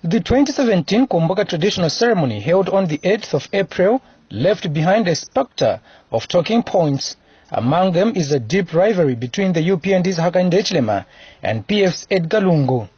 The 2017 Komboka traditional ceremony held on the 8th of April left behind a spectre of talking points. Among them is a deep rivalry between the UPND's Hakainde Hichilema and PF's Edgar Lungu.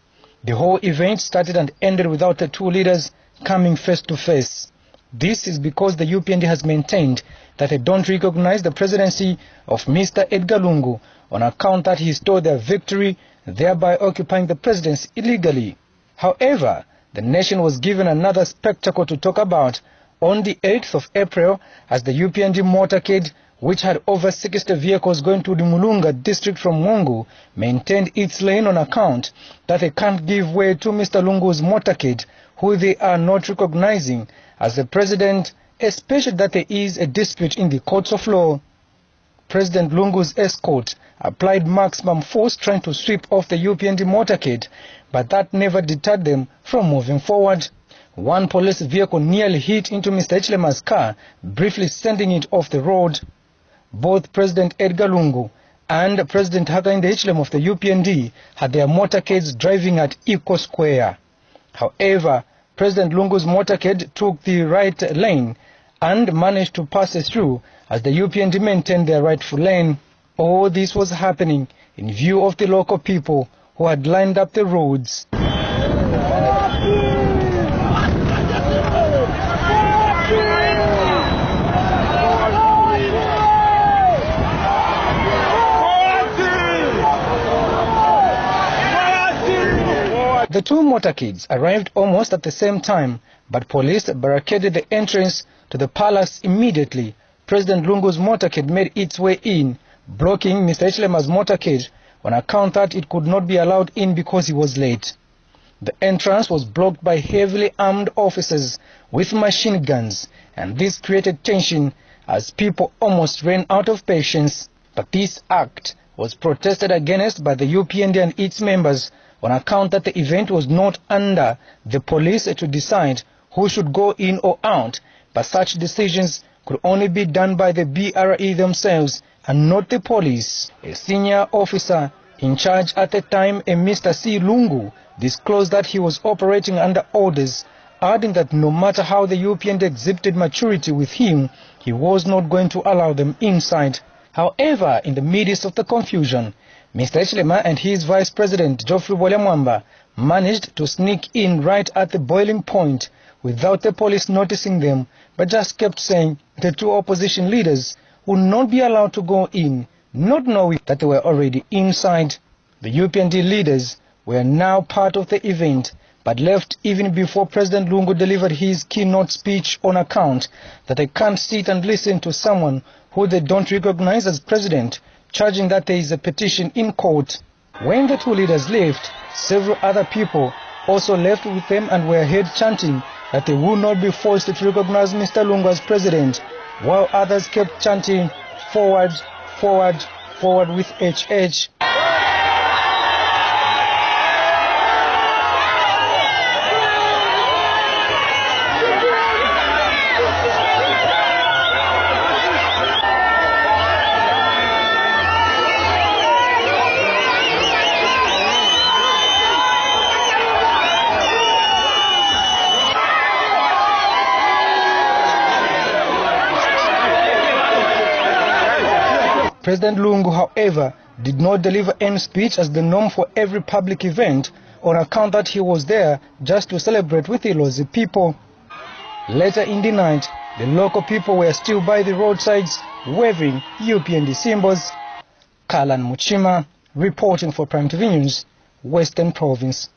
The whole event started and ended without the two leaders coming face to face. This is because the UPND has maintained that they don't recognize the presidency of Mr. Edgar Lungu on account that he stole their victory, thereby occupying the presidency illegally. However, the nation was given another spectacle to talk about on the 8th of April as the UPND motorcade, which had over 60 vehicles going to the Mulunga district from Mongu, maintained its lane on account that they can't give way to Mr. Lungu's motorcade, who they are not recognizing as the president, especially that there is a dispute in the courts of law. President Lungu's escort applied maximum force trying to sweep off the UPND motorcade, but that never deterred them from moving forward. One police vehicle nearly hit into Mr. Hichilema's car, briefly sending it off the road. Both President Edgar Lungu and President Hakainde Hichilema of the UPND had their motorcades driving at equal square. However, President Lungu's motorcade took the right lane and managed to pass it through as the UPND maintained their rightful lane. All this was happening in view of the local people who had lined up the roads. The two motorcades arrived almost at the same time, but police barricaded the entrance to the palace immediately. President Lungu's motorcade made its way in, blocking Mr. Hichilema's motorcade on account that it could not be allowed in because he was late. The entrance was blocked by heavily armed officers with machine guns, and this created tension as people almost ran out of patience. But this act was protested against by the UPND and its members on account that the event was not under the police to decide who should go in or out, but such decisions could only be done by the BRE themselves and not the police. A senior officer in charge at the time, a Mr. C. Lungu, disclosed that he was operating under orders, adding that no matter how the UPND exhibited maturity with him, he was not going to allow them inside. However, in the midst of the confusion, Mr. Hichilema and his Vice President Geoffrey Mwamba managed to sneak in right at the boiling point without the police noticing them, but just kept saying the two opposition leaders would not be allowed to go in, not knowing that they were already inside. The UPND leaders were now part of the event, but left even before President Lungu delivered his keynote speech on account that they can't sit and listen to someone who they don't recognize as president, charging that there is a petition in court. When the two leaders left, several other people also left with them and were heard chanting that they would not be forced to recognize Mr. Lungu as president, while others kept chanting, "Forward, forward, forward with HH." President Lungu, however, did not deliver any speech as the norm for every public event on account that he was there just to celebrate with the Ilozi people. Later in the night, the local people were still by the roadsides waving UPND symbols. Kalan Muchima, reporting for Prime TV News, Western Province.